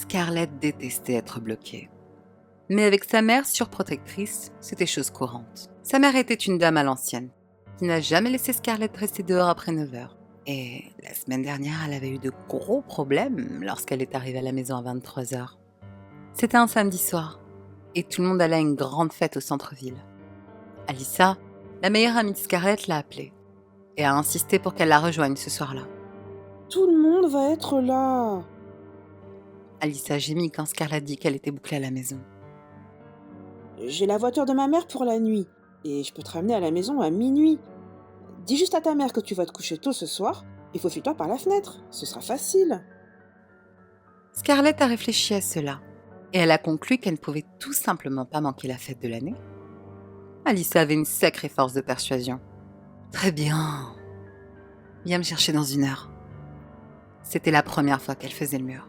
Scarlett détestait être bloquée. Mais avec sa mère surprotectrice, c'était chose courante. Sa mère était une dame à l'ancienne, qui n'a jamais laissé Scarlett rester dehors après 9 heures. Et la semaine dernière, elle avait eu de gros problèmes lorsqu'elle est arrivée à la maison à 23 heures. C'était un samedi soir, et tout le monde allait à une grande fête au centre-ville. Alyssa, la meilleure amie de Scarlett, l'a appelée, et a insisté pour qu'elle la rejoigne ce soir-là. Tout le monde va être là. Alyssa gémit quand Scarlett dit qu'elle était bouclée à la maison. J'ai la voiture de ma mère pour la nuit. Et je peux te ramener à la maison à minuit. Dis juste à ta mère que tu vas te coucher tôt ce soir. Il faut fuir toi par la fenêtre. Ce sera facile. Scarlett a réfléchi à cela, et elle a conclu qu'elle ne pouvait tout simplement pas manquer la fête de l'année. Alyssa avait une sacrée force de persuasion. Très bien. Viens me chercher dans 1 heure. C'était la première fois qu'elle faisait le mur.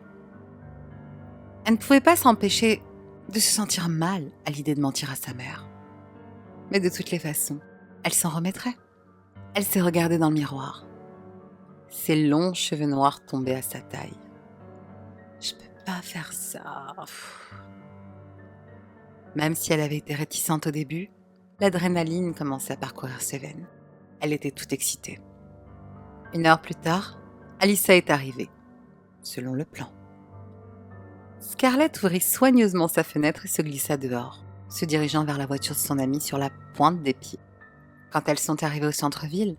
Elle ne pouvait pas s'empêcher de se sentir mal à l'idée de mentir à sa mère. Mais de toutes les façons, elle s'en remettrait. Elle s'est regardée dans le miroir. Ses longs cheveux noirs tombaient à sa taille. Je peux pas faire ça. Même si elle avait été réticente au début, l'adrénaline commençait à parcourir ses veines. Elle était toute excitée. 1 heure plus tard, Alyssa est arrivée, selon le plan. Scarlett ouvrit soigneusement sa fenêtre et se glissa dehors, se dirigeant vers la voiture de son amie sur la pointe des pieds. Quand elles sont arrivées au centre-ville,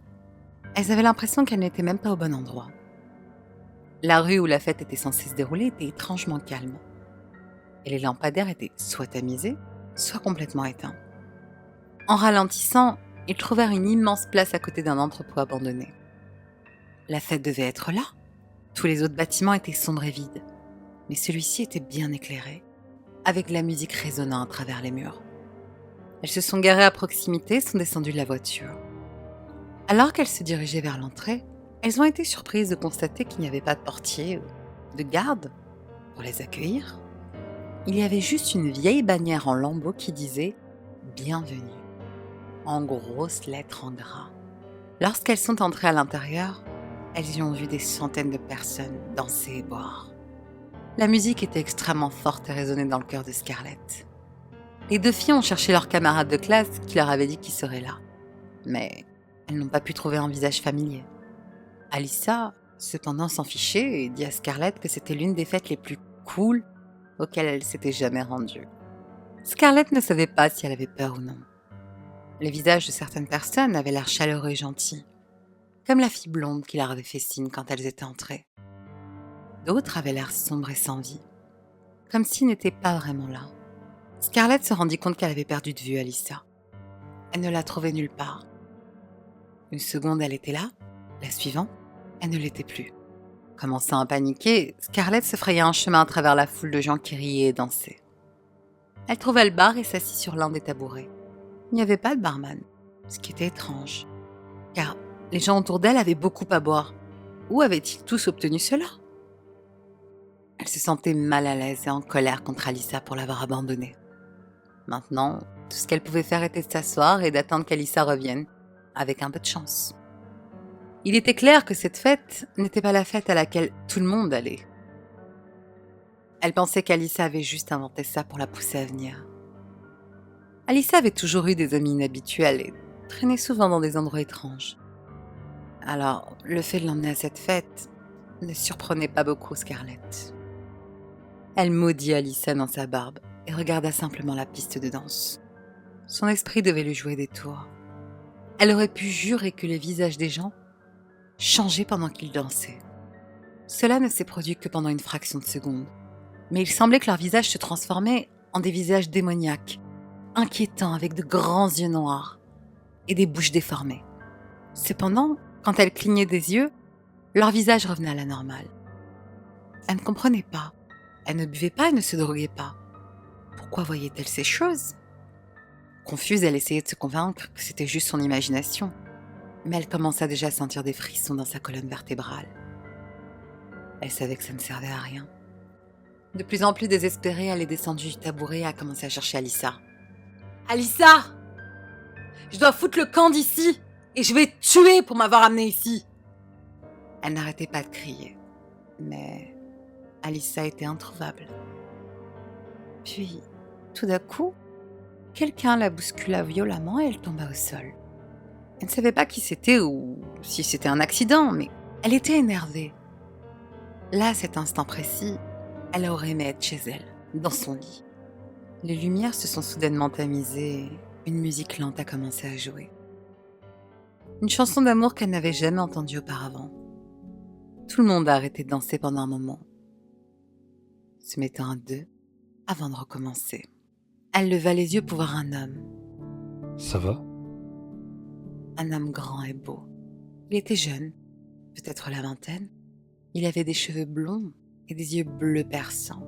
elles avaient l'impression qu'elles n'étaient même pas au bon endroit. La rue où la fête était censée se dérouler était étrangement calme, et les lampadaires étaient soit tamisés, soit complètement éteints. En ralentissant, ils trouvèrent une immense place à côté d'un entrepôt abandonné. La fête devait être là. Tous les autres bâtiments étaient sombres et vides, mais celui-ci était bien éclairé, avec de la musique résonnant à travers les murs. Elles se sont garées à proximité et sont descendues de la voiture. Alors qu'elles se dirigeaient vers l'entrée, elles ont été surprises de constater qu'il n'y avait pas de portier ou de garde pour les accueillir. Il y avait juste une vieille bannière en lambeaux qui disait « Bienvenue » en grosses lettres en gras. Lorsqu'elles sont entrées à l'intérieur, elles y ont vu des centaines de personnes danser et boire. La musique était extrêmement forte et résonnait dans le cœur de Scarlett. Les 2 filles ont cherché leur camarade de classe qui leur avait dit qu'il serait là. Mais elles n'ont pas pu trouver un visage familier. Alyssa, cependant, s'en fichait et dit à Scarlett que c'était l'une des fêtes les plus cool auxquelles elle s'était jamais rendue. Scarlett ne savait pas si elle avait peur ou non. Les visages de certaines personnes avaient l'air chaleureux et gentils, comme la fille blonde qui leur avait fait signe quand elles étaient entrées. D'autres avaient l'air sombres et sans vie, comme s'ils n'étaient pas vraiment là. Scarlett se rendit compte qu'elle avait perdu de vue Alyssa. Elle ne la trouvait nulle part. Une seconde, elle était là. La suivante, elle ne l'était plus. Commençant à paniquer, Scarlett se fraya un chemin à travers la foule de gens qui riaient et dansaient. Elle trouva le bar et s'assit sur l'un des tabourets. Il n'y avait pas de barman, ce qui était étrange, car les gens autour d'elle avaient beaucoup à boire. Où avaient-ils tous obtenu cela ? Elle se sentait mal à l'aise et en colère contre Alyssa pour l'avoir abandonnée. Maintenant, tout ce qu'elle pouvait faire était de s'asseoir et d'attendre qu'Alyssa revienne, avec un peu de chance. Il était clair que cette fête n'était pas la fête à laquelle tout le monde allait. Elle pensait qu'Alyssa avait juste inventé ça pour la pousser à venir. Alyssa avait toujours eu des amis inhabituels et traînait souvent dans des endroits étranges. Alors, le fait de l'emmener à cette fête ne surprenait pas beaucoup Scarlett. Elle maudit Alyssa dans sa barbe et regarda simplement la piste de danse. Son esprit devait lui jouer des tours. Elle aurait pu jurer que les visages des gens changeaient pendant qu'ils dansaient. Cela ne s'est produit que pendant une fraction de seconde, mais il semblait que leurs visages se transformaient en des visages démoniaques, inquiétants avec de grands yeux noirs et des bouches déformées. Cependant, quand elle clignait des yeux, leur visage revenait à la normale. Elle ne comprenait pas. Elle ne buvait pas et ne se droguait pas. Pourquoi voyait-elle ces choses ? Confuse, elle essayait de se convaincre que c'était juste son imagination, mais elle commença déjà à sentir des frissons dans sa colonne vertébrale. Elle savait que ça ne servait à rien. De plus en plus désespérée, elle est descendue du tabouret et a commencé à chercher Alyssa. « Alyssa ! Je dois foutre le camp d'ici et je vais te tuer pour m'avoir amenée ici !» Elle n'arrêtait pas de crier, mais Alyssa était introuvable. Puis, tout d'un coup, quelqu'un la bouscula violemment et elle tomba au sol. Elle ne savait pas qui c'était ou si c'était un accident, mais elle était énervée. Là, à cet instant précis, elle aurait aimé être chez elle, dans son lit. Les lumières se sont soudainement tamisées et une musique lente a commencé à jouer. Une chanson d'amour qu'elle n'avait jamais entendue auparavant. Tout le monde a arrêté de danser pendant un moment, se mettant à deux avant de recommencer. Elle leva les yeux pour voir un homme. Ça va? Un homme grand et beau. Il était jeune, peut-être la vingtaine. Il avait des cheveux blonds et des yeux bleus perçants.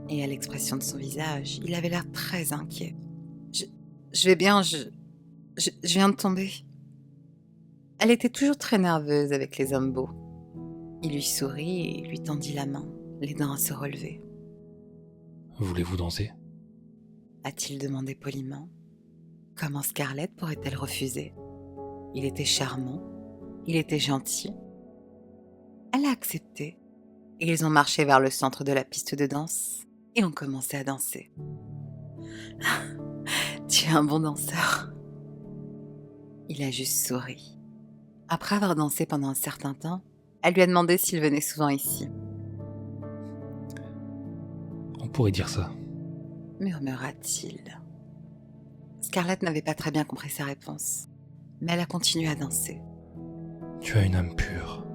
Et à l'expression de son visage, il avait l'air très inquiet. Je vais bien, je viens de tomber. Elle était toujours très nerveuse avec les hommes beaux. Il lui sourit et lui tendit la main, les dents à se relever. Voulez-vous danser? A-t-il demandé poliment. Comment Scarlett pourrait-elle refuser? Il était charmant, il était gentil. Elle a accepté et ils ont marché vers le centre de la piste de danse et ont commencé à danser. Tu es un bon danseur. Il a juste souri. Après avoir dansé pendant un certain temps, elle lui a demandé s'il venait souvent ici, On pourrait dire ça. murmura-t-il. Scarlett n'avait pas très bien compris sa réponse, mais elle a continué à danser. Tu as une âme pure.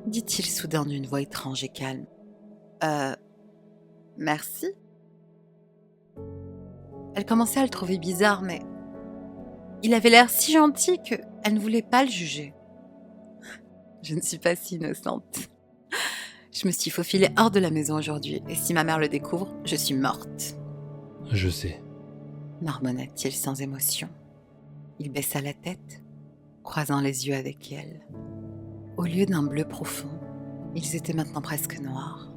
Dit-il soudain d'une voix étrange et calme. Merci. Elle commençait à le trouver bizarre, mais il avait l'air si gentil qu'elle ne voulait pas le juger. Je ne suis pas si innocente. Je me suis faufilée hors de la maison aujourd'hui, et si ma mère le découvre, je suis morte, Je sais. marmonna-t-il sans émotion. Il baissa la tête, croisant les yeux avec elle. Au lieu d'un bleu profond, ils étaient maintenant presque noirs.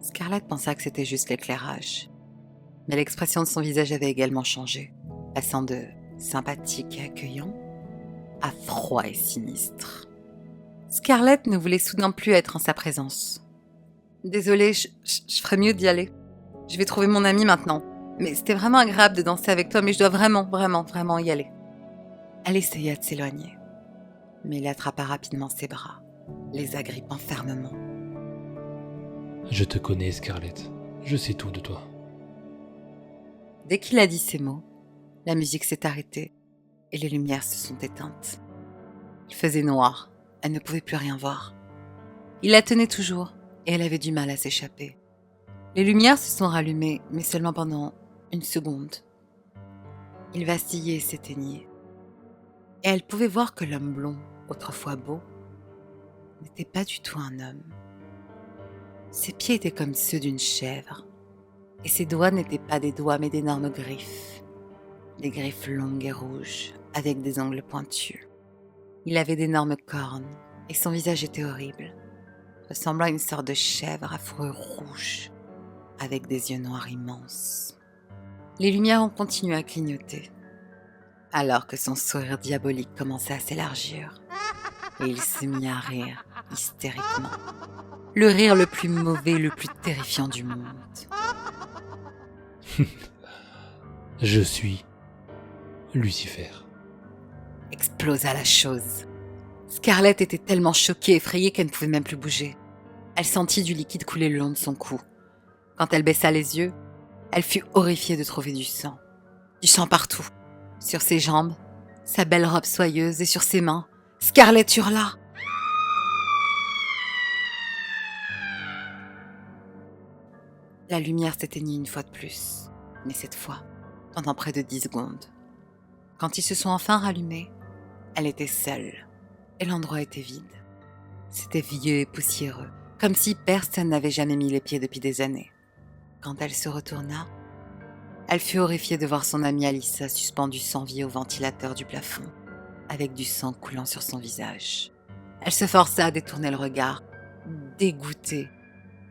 Scarlett pensa que c'était juste l'éclairage, mais l'expression de son visage avait également changé, passant de sympathique et accueillant à froid et sinistre. Scarlett ne voulait soudain plus être en sa présence. Désolée, je ferais mieux d'y aller. Je vais trouver mon ami maintenant. Mais c'était vraiment agréable de danser avec toi, mais je dois vraiment y aller. Elle essaya de s'éloigner, mais il attrapa rapidement ses bras, les agrippant fermement. Je te connais, Scarlett. Je sais tout de toi. Dès qu'il a dit ces mots, la musique s'est arrêtée et les lumières se sont éteintes. Il faisait noir, elle ne pouvait plus rien voir. Il la tenait toujours et elle avait du mal à s'échapper. Les lumières se sont rallumées, mais seulement pendant une seconde. Il vacillait et s'éteignait. Et elle pouvait voir que l'homme blond, autrefois beau, n'était pas du tout un homme. Ses pieds étaient comme ceux d'une chèvre, et ses doigts n'étaient pas des doigts mais d'énormes griffes. Des griffes longues et rouges, avec des ongles pointus. Il avait d'énormes cornes, et son visage était horrible, ressemblant à une sorte de chèvre à fourrure rouge, avec des yeux noirs immenses. Les lumières ont continué à clignoter, alors que son sourire diabolique commençait à s'élargir, et il s'est mis à rire, hystériquement. Le rire le plus mauvais, le plus terrifiant du monde. Je suis Lucifer. Explosa la chose. Scarlett était tellement choquée et effrayée qu'elle ne pouvait même plus bouger. Elle sentit du liquide couler le long de son cou. Quand elle baissa les yeux, elle fut horrifiée de trouver du sang. Du sang partout. Sur ses jambes, sa belle robe soyeuse et sur ses mains. Scarlett hurla. La lumière s'éteignit une fois de plus, mais cette fois, pendant près de 10 secondes. Quand ils se sont enfin rallumés, elle était seule, et l'endroit était vide. C'était vieux et poussiéreux, comme si personne n'avait jamais mis les pieds depuis des années. Quand elle se retourna, elle fut horrifiée de voir son amie Alyssa suspendue sans vie au ventilateur du plafond, avec du sang coulant sur son visage. Elle se força à détourner le regard, dégoûtée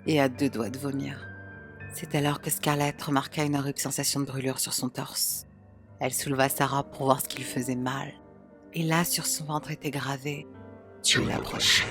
et à 2 doigts de vomir. C'est alors que Scarlett remarqua une horrible sensation de brûlure sur son torse. Elle souleva sa robe pour voir ce qui lui faisait mal. Et là, sur son ventre était gravé « Tu es la prochaine ».